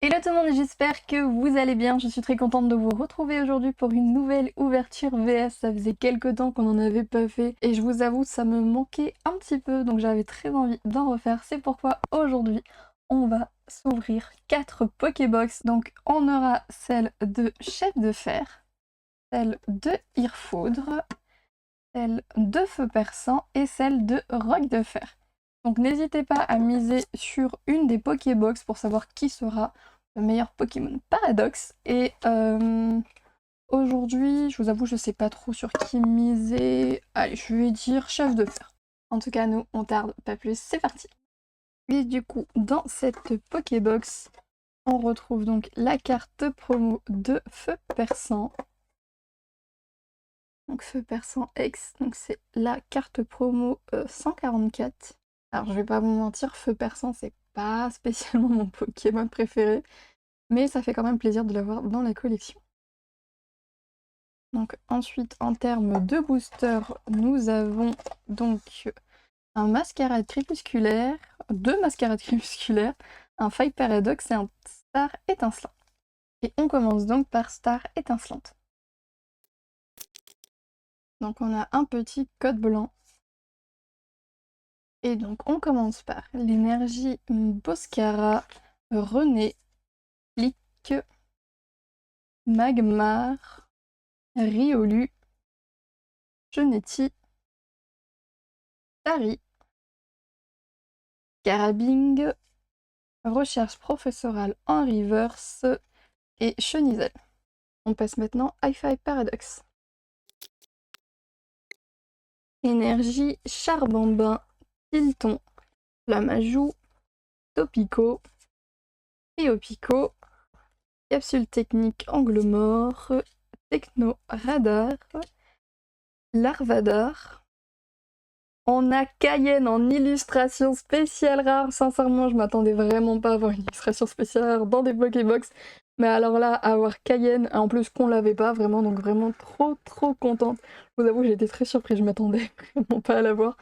Hello tout le monde, j'espère que vous allez bien. Je suis très contente de vous retrouver aujourd'hui pour une nouvelle ouverture VS. Ça faisait quelques temps qu'on n'en avait pas fait et je vous avoue ça me manquait un petit peu, donc j'avais très envie d'en refaire. C'est pourquoi aujourd'hui on va s'ouvrir 4 Pokébox. Donc on aura celle de Chef de Fer, celle de Irfoudre, celle de Feu Perçant et celle de Roc de Fer. Donc n'hésitez pas à miser sur une des Pokébox pour savoir qui sera le meilleur Pokémon Paradoxe. Et aujourd'hui, je vous avoue, je sais pas trop sur qui miser. Allez, je vais dire Chef de Fer. En tout cas, nous, on tarde pas plus, c'est parti. Et du coup, dans cette Pokébox, on retrouve donc la carte promo de Feu Perçant. Donc Feu Perçant X, donc c'est la carte promo 144. Alors je vais pas vous mentir, Feu Perçant c'est pas spécialement mon Pokémon préféré, mais ça fait quand même plaisir de l'avoir dans la collection. Donc ensuite en termes de booster, nous avons donc un Mascarade Crépusculaire, deux Mascarades Crépusculaires, un Faille Paradoxe et un Star Étincelant. Et on commence donc par Star Étincelante. Donc on a un petit code blanc. Et donc on commence par l'énergie Boscara, René, Lick, Magmar, Riolu, Genetti, Tari, Carabing, Recherche professorale en reverse et Chenizel. On passe maintenant à Hi-Fi Paradox. Énergie Charbambin, Tilton, Flamajou, Topico, Théopico, Capsule technique Angle mort, Techno Radar, Larvadar. On a Cayenne en illustration spéciale rare. Sincèrement, je m'attendais vraiment pas à avoir une illustration spéciale rare dans des Pokébox. Mais alors là, avoir Cayenne, en plus qu'on l'avait pas vraiment, donc vraiment trop contente. Je vous avoue, j'ai été très surprise, je m'attendais vraiment pas à l'avoir.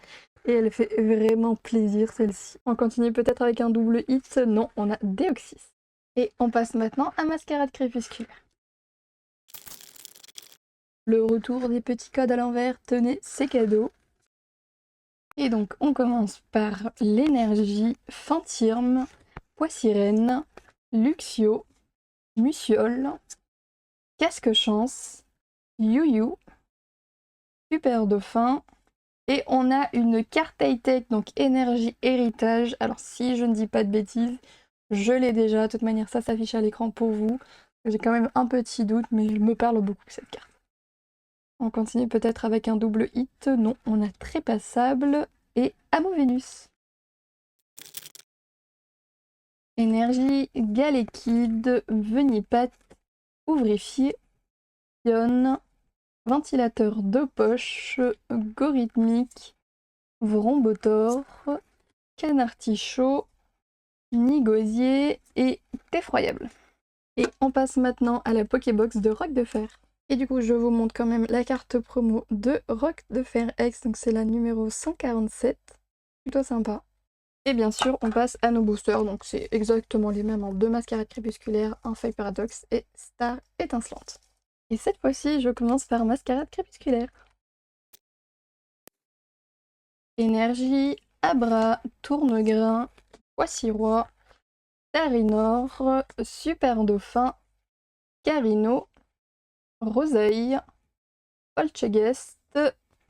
Et elle fait vraiment plaisir celle-ci. On continue peut-être avec un double hit. Non, on a Deoxys. Et on passe maintenant à Mascarade Crépusculaire. Le retour des petits codes à l'envers, tenez, c'est cadeau. Et donc on commence par l'énergie Fantirme, Poissirène, Luxio, Muciole, Casque Chance, You, Super Dauphin, et on a une carte high-tech, donc énergie héritage. Alors si je ne dis pas de bêtises, je l'ai déjà, de toute manière ça s'affiche à l'écran pour vous. J'ai quand même un petit doute, mais il me parle beaucoup cette carte. On continue peut-être avec un double hit. Non, on a Trépassable et Amovenus. Énergie Galékide, Venipat, Ouvrifié, Ion, Ventilateur de poche, Gorithmique, Vrombotor, Canartichaud, Nigosier et Effroyable. Et on passe maintenant à la Pokébox de Roc de Fer. Et du coup, je vous montre quand même la carte promo de Roc de Fer X, donc c'est la numéro 147. Plutôt sympa. Et bien sûr, on passe à nos boosters, donc c'est exactement les mêmes en deux Mascarades Crépusculaires, un Faille Paradoxe et Star Étincelante. Et cette fois-ci, je commence par Mascarade Crépusculaire. Énergie, Abra, Tournegrain, Poissy-Roi, Tarinor, Super Dauphin, Carino, Rosaille, Polchegest,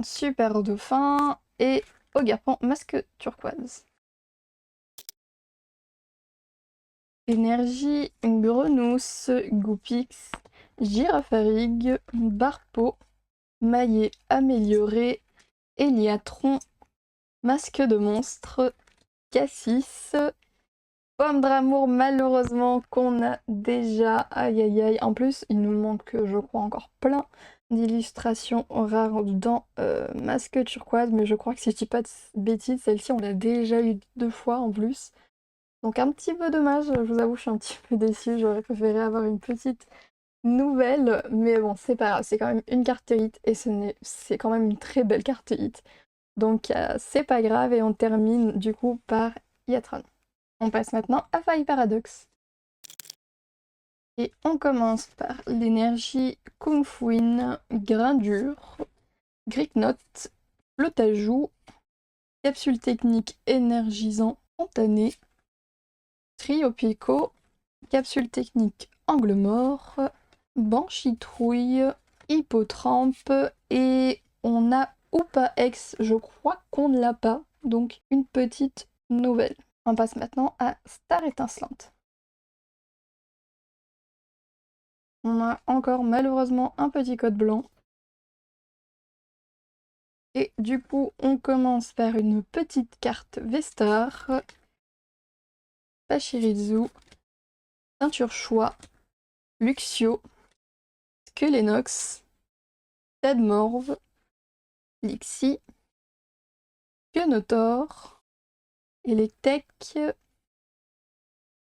Super Dauphin et Ogarpan Masque Turquoise. Énergie, Grenousse, Goupix, Girafarig, Barpeau, Maillet amélioré, Héliatron, Masque de monstre, Cassis, Pomme d'amour malheureusement qu'on a déjà, aïe aïe aïe. En plus, il nous manque, je crois, encore plein d'illustrations rares dans Masque Turquoise, mais je crois que si je dis pas de bêtises, celle-ci on l'a déjà eu 2 fois en plus. Donc un petit peu dommage, je vous avoue, je suis un petit peu déçue, j'aurais préféré avoir une petite nouvelle, mais bon, c'est pas grave, c'est quand même une carte hit et c'est quand même une très belle carte hit. Donc c'est pas grave et on termine du coup par Yatron. On passe maintenant à Faille Paradoxe. Et on commence par l'énergie Kung Fuin, Grain dur, Gricknote, Flotajou, Capsule technique énergisant spontané, Trio Pico, Capsule technique Angle mort, Banchitrouille, Hippotrampe et on a Oupa X, je crois qu'on ne l'a pas, donc une petite nouvelle. On passe maintenant à Star étincelante. On a encore malheureusement un petit code blanc. Et du coup, on commence par une petite carte Vestar, Pachirisu, Ceinture Choix, Luxio, Skelenox, Tadmorve, Lixie, Quenotor, Electek,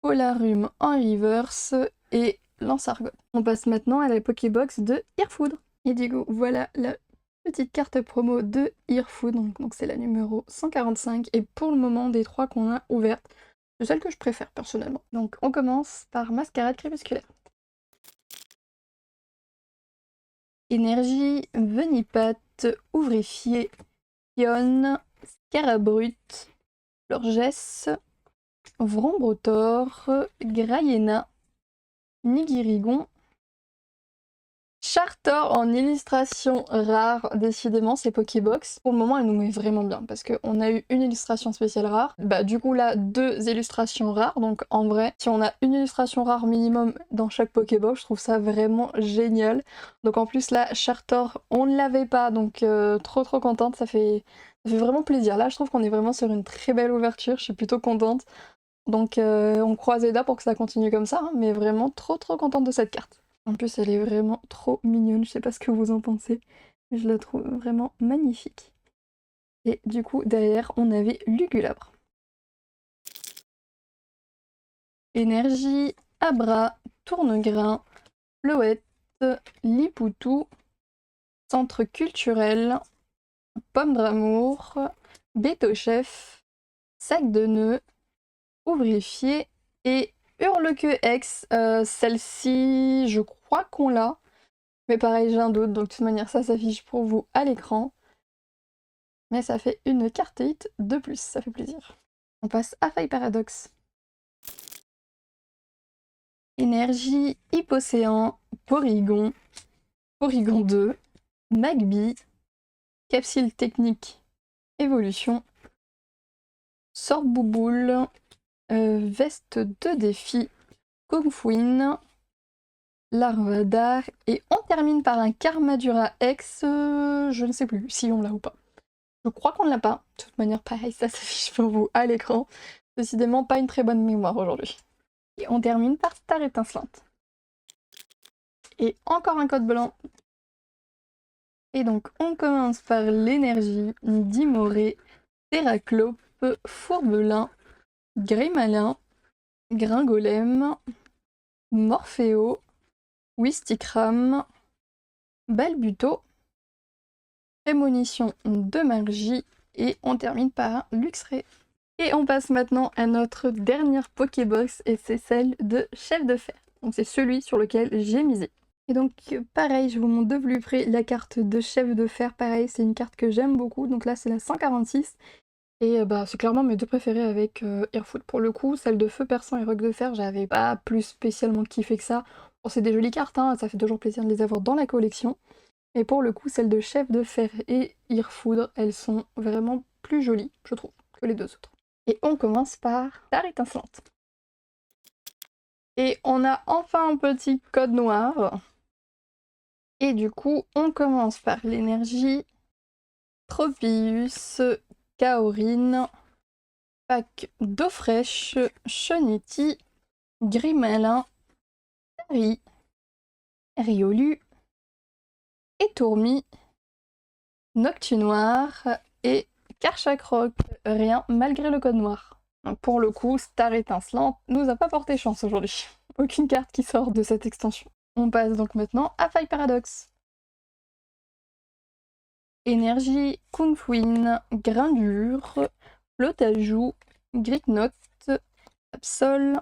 Polarum en reverse et Lancergot. On passe maintenant à la Pokébox de Earfood. Et du coup, voilà la petite carte promo de Earfood, donc c'est la numéro 145, et pour le moment, des 3 qu'on a ouvertes, c'est celle que je préfère personnellement. Donc on commence par Mascarade Crépusculaire. Énergie, Venipat, Ouvrifié, Pion, Scarabrut, Lorgès, Vrombrotor, Grayena, Nigirigon, Chartor en illustration rare, décidément c'est Pokébox. Pour le moment elle nous met vraiment bien parce qu'on a eu une illustration spéciale rare, bah du coup là 2 illustrations rares, donc en vrai si on a une illustration rare minimum dans chaque Pokébox, je trouve ça vraiment génial. Donc en plus là Chartor on ne l'avait pas, donc trop contente, ça fait vraiment plaisir. Là je trouve qu'on est vraiment sur une très belle ouverture, je suis plutôt contente. Donc on croise les doigts pour que ça continue comme ça, hein, mais vraiment trop contente de cette carte. En plus, elle est vraiment trop mignonne, je sais pas ce que vous en pensez, mais je la trouve vraiment magnifique. Et du coup, derrière, on avait Lugulabre. Énergie, Abra, Tournegrain, Floette, Lipoutou, Centre culturel, Pomme d'amour, Béto-chef, Sac de nœuds, Ouvrifié et Hurlequex. Celle-ci, je crois qu'on l'a. Mais pareil, j'ai un doute, donc de toute manière, ça s'affiche pour vous à l'écran. Mais ça fait une carte hit de plus, ça fait plaisir. On passe à Faille Paradoxe. Énergie, Hippocéan, Porygon, Porygon 2, Magby, Capsule technique, Évolution, Sort-Bouboule, Veste de défi, Kung Fuin, Larvadar, et on termine par un Karmadura X, je ne sais plus si on l'a ou pas. Je crois qu'on ne l'a pas. De toute manière, pareil, ça s'affiche pour vous à l'écran. Décidément, pas une très bonne mémoire aujourd'hui. Et on termine par Star étincelante. Et encore un code blanc. Et donc, on commence par l'énergie, Dimoré, Terraclope, Fourbelin, Grimalin, Gringolem, Morpheo, Wistikram, Balbuto, Prémonition de magie, et on termine par un Luxray. Et on passe maintenant à notre dernière Pokébox, et c'est celle de Chef de Fer. Donc c'est celui sur lequel j'ai misé. Et donc pareil, je vous montre de plus près la carte de Chef de Fer. Pareil, c'est une carte que j'aime beaucoup. Donc là c'est la 146. Et bah c'est clairement mes deux préférés avec Airfoot. Pour le coup, celle de Feu Perçant et Roc de Fer, j'avais pas plus spécialement kiffé que ça. Bon, c'est des jolies cartes, hein, ça fait toujours plaisir de les avoir dans la collection. Et pour le coup, celles de Chef de Fer et Earfood, elles sont vraiment plus jolies, je trouve, que les deux autres. Et on commence par Star étincelante. Et on a enfin un petit code noir. Et du coup, on commence par l'énergie Tropius, Kaorine, Pack d'eau fraîche, Cheniti, Grimalin, Tari, Riolu, Étourmi, Noctunoir et Karchakroc. Rien malgré le code noir. Donc pour le coup, Star étincelante nous a pas porté chance aujourd'hui. Aucune carte qui sort de cette extension. On passe donc maintenant à Faille Paradoxe. Énergie, Kung Fuin, Grain dur, Flotajou, Gricknote, Absol,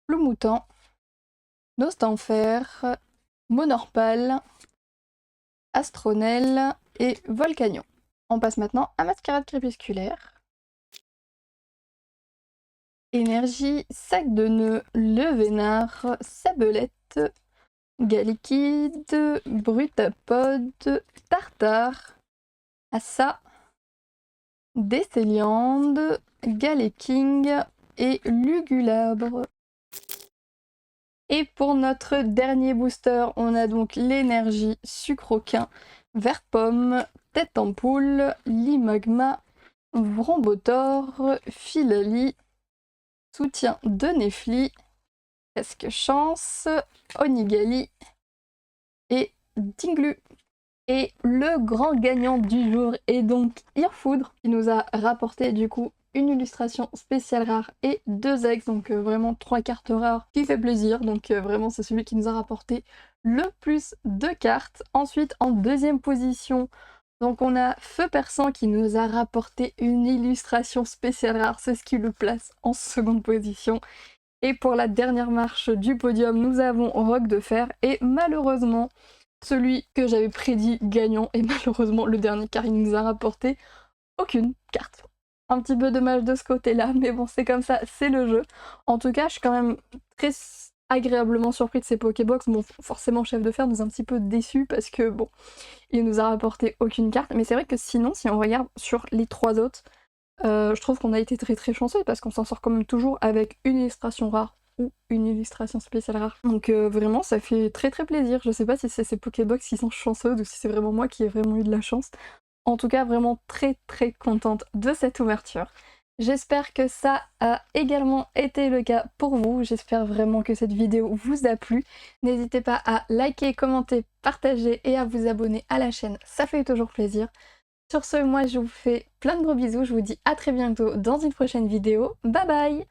Ploumoutan, Nostanfer, Monorpal, Astronel et Volcanion. On passe maintenant à Mascarade Crépusculaire. Énergie, Sac de Nœuds, Le Vénard, Sabelette, Galikid, Brutapode, Tartare, Assa, Décéliande, Galéking et Lugulabre. Et pour notre dernier booster, on a donc l'énergie Sucroquin, Vert Pomme, Tête Ampoule, Limagma, Vrombotor, Filali, Soutien de Nefli, Presque Chance, Onigali et Dinglu. Et le grand gagnant du jour est donc Irfoudre, qui nous a rapporté du coup une illustration spéciale rare et 2 eggs, donc vraiment 3 cartes rares qui fait plaisir, donc vraiment c'est celui qui nous a rapporté le plus de cartes. Ensuite en deuxième position, donc on a Feu Perçant qui nous a rapporté une illustration spéciale rare, c'est ce qui le place en seconde position. Et pour la dernière marche du podium, nous avons Roc de Fer et malheureusement celui que j'avais prédit gagnant est malheureusement le dernier car il nous a rapporté aucune carte. Un petit peu dommage de ce côté-là, mais bon c'est comme ça, c'est le jeu. En tout cas, je suis quand même très agréablement surpris de ces Pokébox. Bon, forcément Chef de Fer nous a un petit peu déçus parce que bon, il nous a rapporté aucune carte. Mais c'est vrai que sinon, si on regarde sur les 3 autres, je trouve qu'on a été très très chanceux parce qu'on s'en sort quand même toujours avec une illustration rare ou une illustration spéciale rare. Donc vraiment ça fait très très plaisir. Je sais pas si c'est ces Pokébox qui sont chanceuses ou si c'est vraiment moi qui ai vraiment eu de la chance. En tout cas vraiment très très contente de cette ouverture. J'espère que ça a également été le cas pour vous. J'espère vraiment que cette vidéo vous a plu. N'hésitez pas à liker, commenter, partager et à vous abonner à la chaîne, ça fait toujours plaisir. Sur ce, moi je vous fais plein de gros bisous, je vous dis à très bientôt dans une prochaine vidéo. Bye bye!